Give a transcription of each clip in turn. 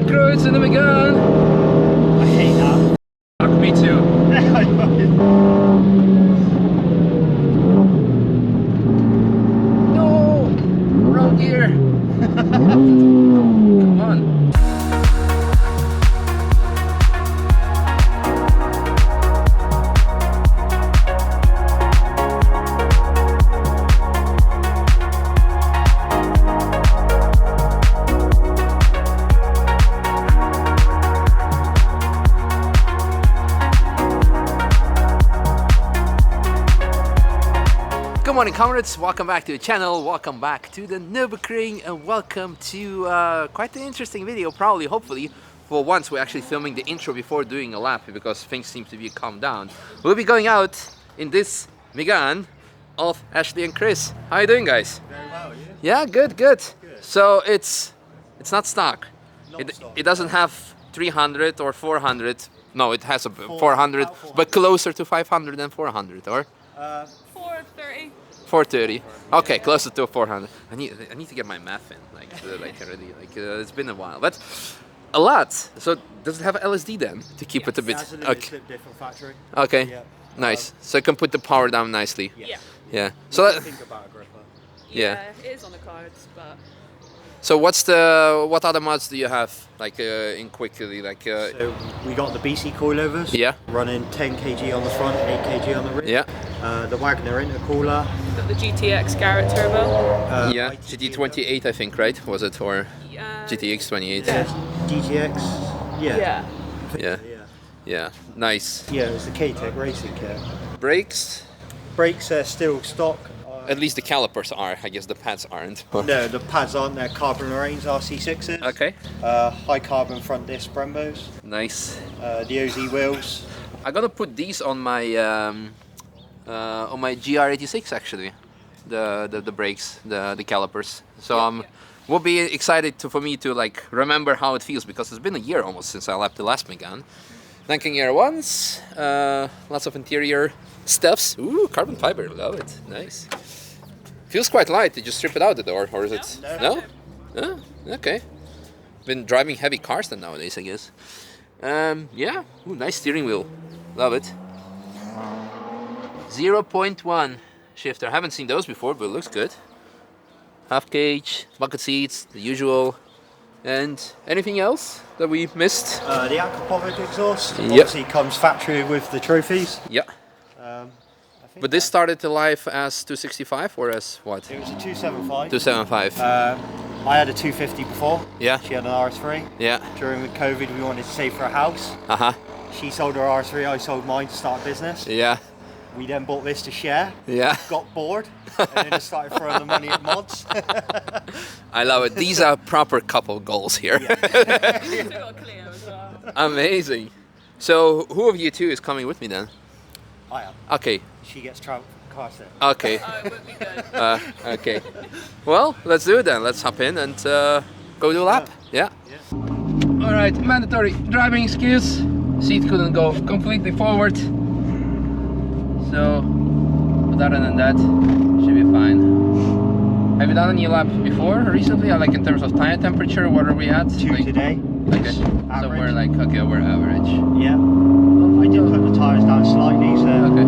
Schwedenkreuz in the Megane. I hate that. Fuck, me too. No! Wrong gear. Come on. Good morning, comrades. Welcome back to the channel. Welcome back to the Nürburgring, and welcome to quite an interesting video. Probably, hopefully, for once we're actually filming the intro before doing a lap because things seem to be calmed down. We'll be going out in this Megane of Ashley and Chris. How are you doing, guys? Very well, Yeah, good. So it's not stock. It doesn't have 300 or 400. No, it has a 400, but closer to 500 than 400, or 430. 430. Okay, closer to 400. I need to get my math in, already. It's been a while, but a lot. So does it have LSD then to keep it a bit? It has a little bit different factory. Okay. Yeah. Nice. So it can put the power down nicely. Yeah. So I think about a gripper. Yeah. It is on the cards, but So what other mods do you have in quickly So we got the BC coilovers. Yeah. Running 10 kg on the front, 8 kg on the rear. Yeah. The Wagner intercooler. got the GTX Garrett turbo. Yeah. GT28 I think, right? Was it, or GTX 28? GTX. Yeah. Yeah. Nice. Yeah, it's the K-Tech racing kit. Brakes. Brakes are still stock. At least the calipers are. I guess the pads aren't. No, the pads aren't. They're carbon Rains RC6s. Okay. High carbon front disc Brembos. Nice. The OZ wheels. I'm gonna put these on my GR86 actually. The brakes, the calipers. So will be excited for me to remember how it feels, because it's been a year almost since I lapped the last Megane. Megane R.S. Lots of interior stuffs. Ooh, carbon fiber, love it. Nice. Feels quite light. Did you strip it out the door, or is it? No. Oh, okay. Been driving heavy cars then nowadays, I guess. Yeah. Ooh, nice steering wheel. Love it. 0.1 shifter. I haven't seen those before, but it looks good. Half cage, bucket seats, the usual. And anything else that we missed? The aquapovic exhaust. Yep. Obviously comes factory with the trophies. Yeah. But this started to life as 265 or as what? It was a 275. 275. I had a 250 before. Yeah. She had an RS3. Yeah. During COVID, we wanted to save for a house. Uh-huh. She sold her RS3, I sold mine to start a business. Yeah. We then bought this to share. Yeah. Got bored, and then just started throwing the money at mods. I love it. These are proper couple goals here. Still got Cleo as well. Amazing. So who of you two is coming with me then? I am. Okay. She gets car sit. Okay. Oh, it would be good. Okay. Well, let's do it then. Let's hop in and go do a lap. Yeah. All right. Mandatory driving skills. Seat couldn't go completely forward. So, but other than that, should be fine. Have you done any laps before recently? Like in terms of tire temperature, what are we at? 2 today. Okay. So we're we're average. Yeah. I did put the tyres down slightly, so. Okay.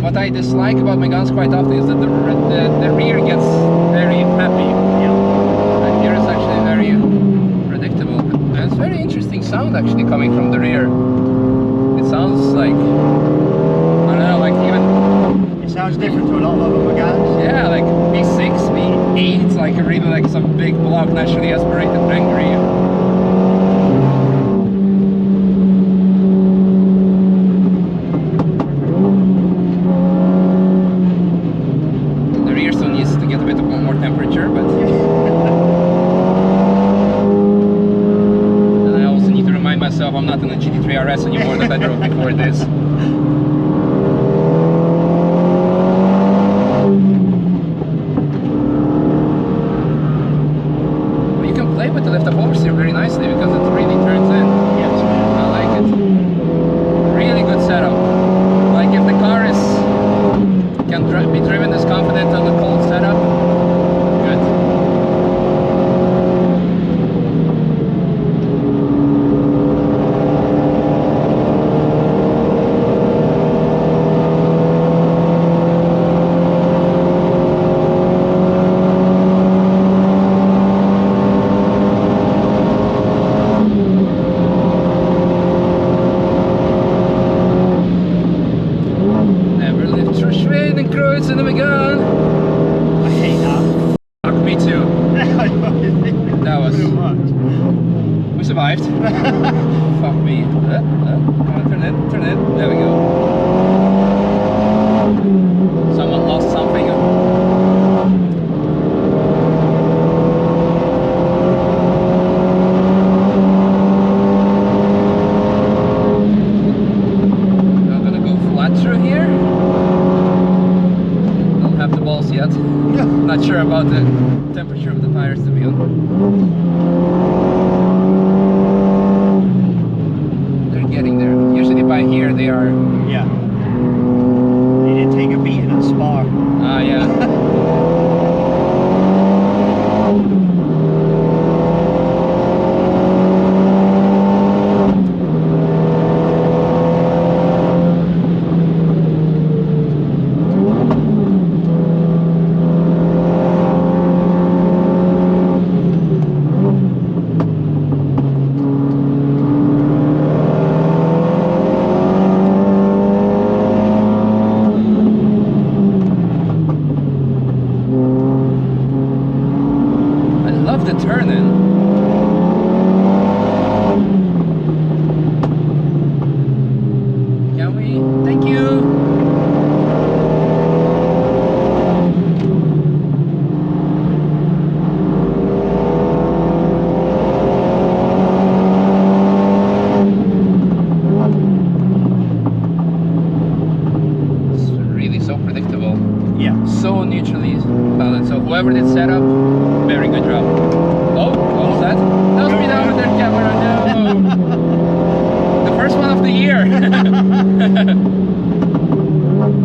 What I dislike about Meganes quite often is that the rear gets very happy. Yeah. And here is actually very predictable. And it's very interesting sound actually coming from the rear. It sounds like, I don't know, like even... It sounds different to a lot of other Meganes. Yeah, like V6, V8, like really like some big block naturally aspirated angry. The rear still needs to get a bit more temperature, but job. I'm not in a GT3 RS anymore that I drove before this. But you can play with the lift-up oversteer very nicely because it really turns in. Yes. I like it. Really good setup. Like if the car can be driven as confident on the cold setup, good. Never lived through Schwedenkreuz in the Megane. I hate that. Fuck, me too. That was... Too much. We survived. Fuck me. Come on, turn in. There we go. Someone lost something. I'm gonna go flat through here. Don't have the balls yet. Not sure about the temperature of the tires to be honest. They're getting there. Usually by here they are. Yeah. They did take a beating at Spa. Ah, yeah. I love the turn-in. Can we? Thank you. It's really so predictable. Yeah. So neutrally balanced. So whoever did setup, very good job. Oh, what was that? No speedometer camera, no! The first one of the year.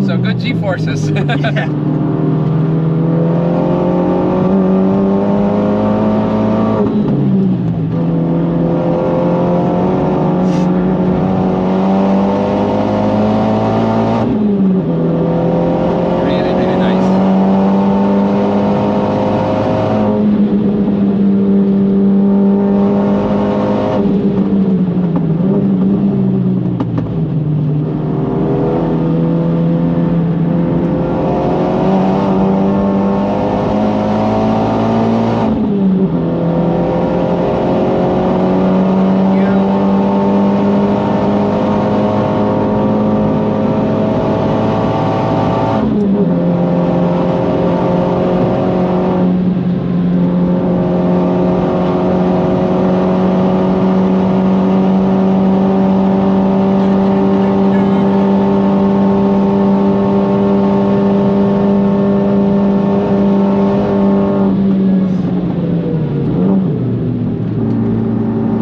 So good G-forces. Yeah. Really, really nice.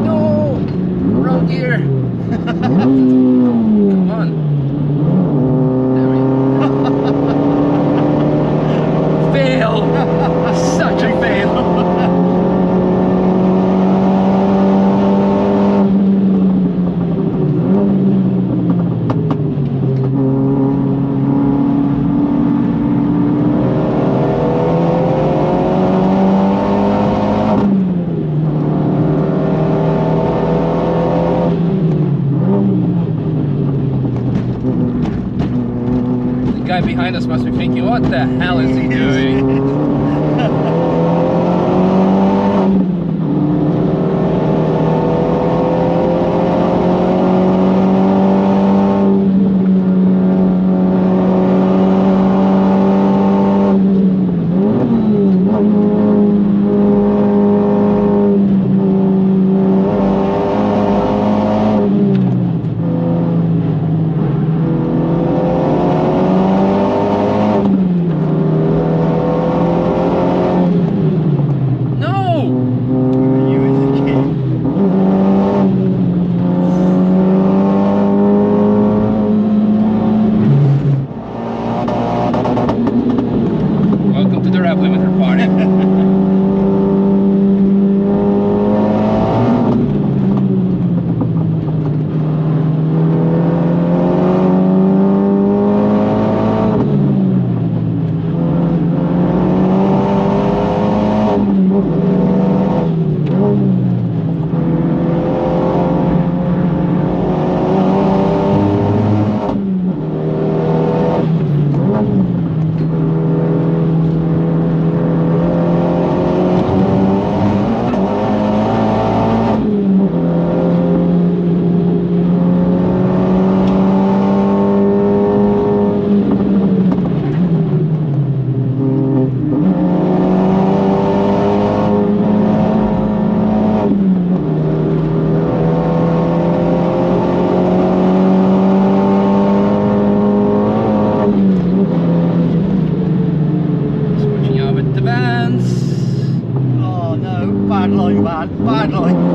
No! Wrong gear! Come on. There we Fail! Such a fail! The guy behind us must be thinking, what the hell is he doing? have limited party. Oh no, bad line, bad line.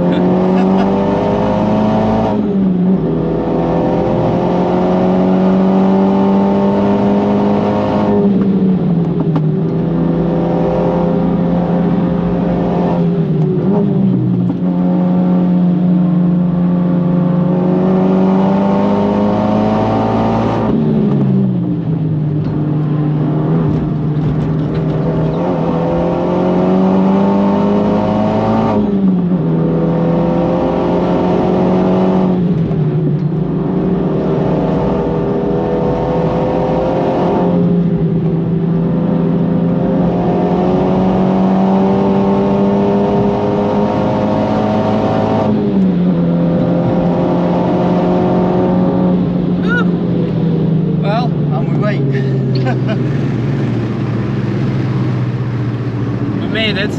made it.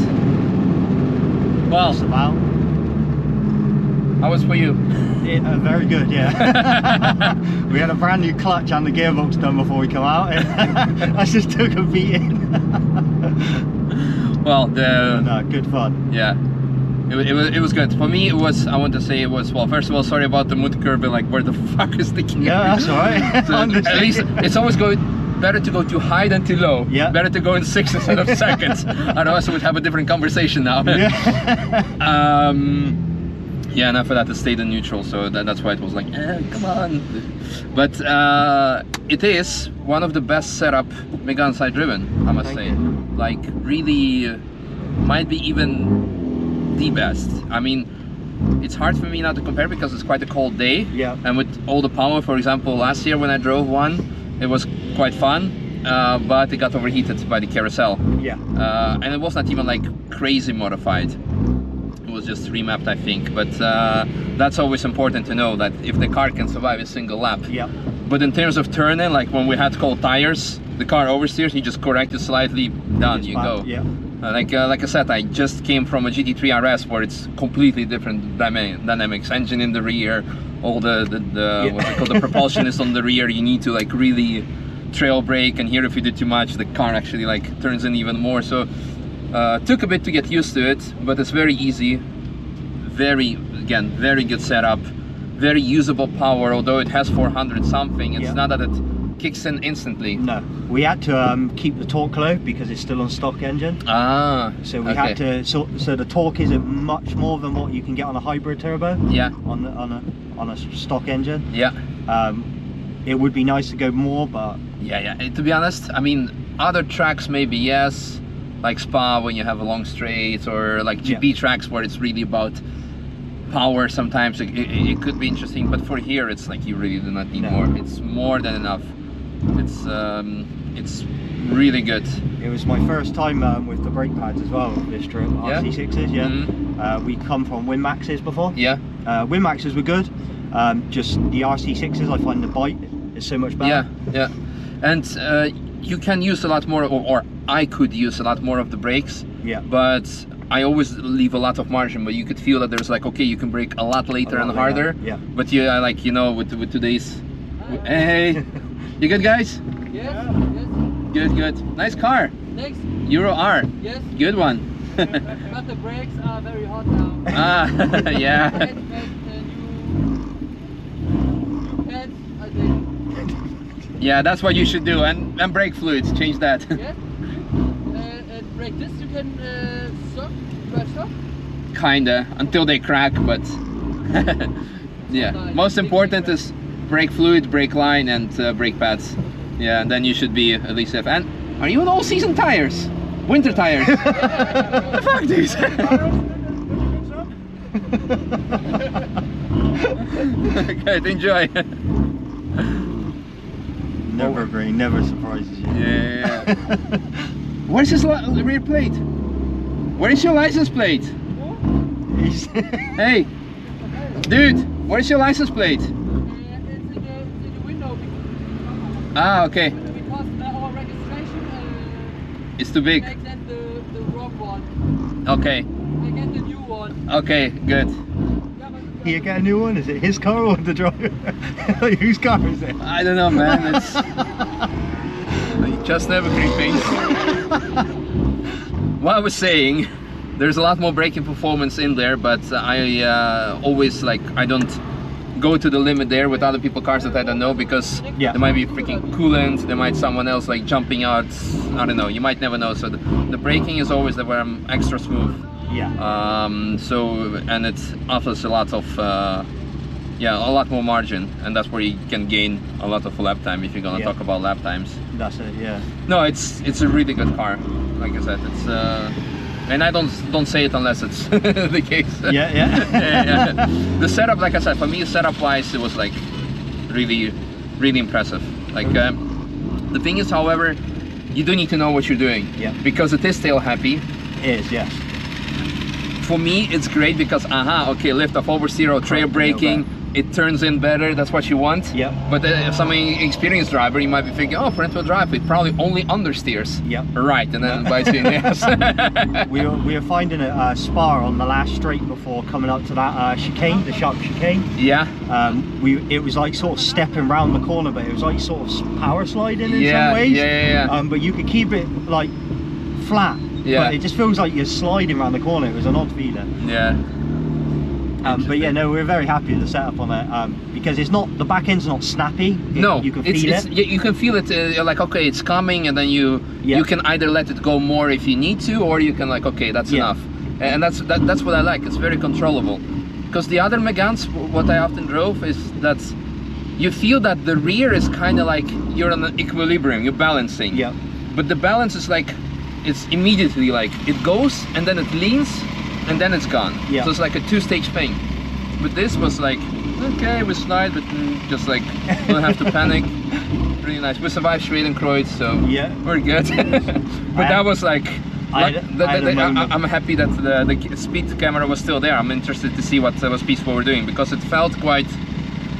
Well, Just about. how was for you? Very good, yeah. We had a brand new clutch and the gearbox done before we come out. I just took a beating. Well, No, good fun. yeah. It was good. For me, it was, I want to say it was, well, first of all, sorry about the mood curve, like, where the fuck is the gear? Yeah, that's alright. So at least it's always better to go too high than too low. Yeah. Better to go in 6 instead of seconds. Otherwise, we would have a different conversation now. Yeah. Yeah, and after that it stayed in neutral, so that's why it was like, come on. But it is one of the best setup Megane I've driven, I must Thank say. you. Like, really, might be even the best. I mean, it's hard for me now to compare because it's quite a cold day. Yeah. And with all the power, for example, last year when I drove one, it was quite fun, but it got overheated by the carousel. Yeah. And it was not even like crazy modified. It was just remapped, I think. But that's always important to know, that if the car can survive a single lap. Yeah. But in terms of turning, like when we had cold tires, the car oversteers, you just correct it slightly, done, It's you bad, go. Yeah. Like I said, I just came from a GT3 RS where it's completely different dynamics. Engine in the rear, all the what's it called, the propulsion is on the rear. You need to like really trail brake, and here if you do too much, the car actually like turns in even more. So took a bit to get used to it, but it's very easy. Very good setup, very usable power. Although it has 400 something, it's not that it kicks in instantly. No, we had to keep the torque low because it's still on stock engine. Ah, So we had to, so the torque isn't much more than what you can get on a hybrid turbo. Yeah. On a stock engine. Yeah. It would be nice to go more, but Yeah. To be honest, I mean, other tracks maybe yes, like Spa when you have a long straight, or like GP tracks where it's really about power. Sometimes it could be interesting, but for here it's like you really do not need more. It's more than enough. It's really good. it was my first time with the brake pads as well. This trip, RC6s, yeah. Mhm. We come from Winmaxes before. Yeah. Winmaxes were good. Just the RC6s, I find the bite is so much better. Yeah. And you can use a lot more, or I could use a lot more of the brakes. Yeah. But I always leave a lot of margin, but you could feel that there's like, okay, you can brake a lot later and harder. Yeah. But yeah, like, you know, with today's, hey, you good guys? Yes, Good. Nice car. Next, Euro R. yes, Good one. but the brakes are very hot now. Ah, yeah. And new pads, I think. Yeah, that's what you should do. And brake fluids, change that. Yes, like this, you can drive stop. Kinda, until they crack, but yeah. Most important is brake fluid, brake line, and brake pads. Yeah, and then you should be at least safe. And are you on all-season tires? Winter tires? Fuck these! Good, enjoy. Nürburgring never surprises you. Yeah. Where's his rear plate? Where is your license plate? Hey, dude, where's your license plate? It's in the window Ah, okay. because our registration It's too big. makes that the wrong one. Okay, I get the new one. okay, good. Yeah, but You get a new one? Is it his car or the driver? Whose car is it? I don't know, man. It's just never creeping. What I was saying, there's a lot more braking performance in there, but I always I don't go to the limit there with other people's cars that I don't know, because Yeah. there might be freaking coolant, there might someone else jumping out, I don't know, you might never know. So the braking is always where I'm extra smooth. Yeah. And it offers a lot of yeah, a lot more margin, and that's where you can gain a lot of lap time if you're gonna talk about lap times. That's it, yeah. No, it's a really good car. Like I said, it's and I don't say it unless it's the case. Yeah. Yeah. The setup, like I said, for me, setup wise, it was really impressive. The thing is, however, you do need to know what you're doing. Yeah. Because it is tail happy. It is, yes. For me, it's great because okay, lift off oversteer or trail braking, it turns in better. That's what you want. Yep. But if some experienced driver, you might be thinking, oh, front wheel drive, it probably only understeers. Yep. Right, and then bites you in the ass. We were finding a spar on the last straight before coming up to that chicane, the sharp chicane. Yeah. It was like sort of stepping round the corner, but it was like sort of power sliding in Yeah, some ways. yeah. But you could keep it like flat. Yeah. But it just feels like you're sliding around the corner. It was an odd feeling. Yeah. But yeah, no, we're very happy with the setup on it because it's not, the back end's not snappy. No, you can feel it. You can feel it. Like, okay, it's coming, and then you can either let it go more if you need to, or you can okay, that's enough. And that's what I like. It's very controllable. Because the other Meganes, what I often drove, is that you feel that the rear is kind of like you're on an equilibrium, you're balancing. Yeah. But the balance is it's immediately it goes and then it leans and then it's gone. Yeah. So it's like a two-stage thing. But this was okay, we slide, but just don't have to panic. Really nice. We survived Schwedenkreuz, so Yeah. we're good. But that was I'm happy that the speed camera was still there. I'm interested to see what Peaceful were doing, because it felt quite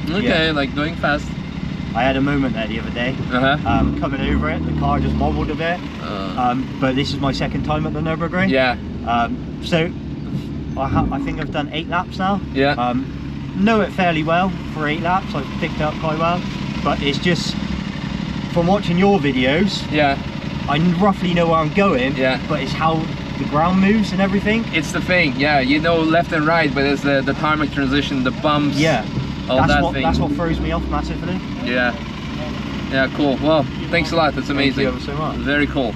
okay, going fast. I had a moment there the other day, coming over it, the car just wobbled a bit, but this is my second time at the Nürburgring. Yeah. So I think I've done 8 laps now. Yeah. Know it fairly well for 8 laps, I've picked it up quite well, but it's just, from watching your videos, Yeah. I roughly know where I'm going, but it's how the ground moves and everything. It's the thing, yeah, you know left and right, but it's the tarmac transition, the bumps, That's what throws me off massively. Yeah, cool. Well, thanks a lot, that's amazing. Thank you ever so much. Very cool.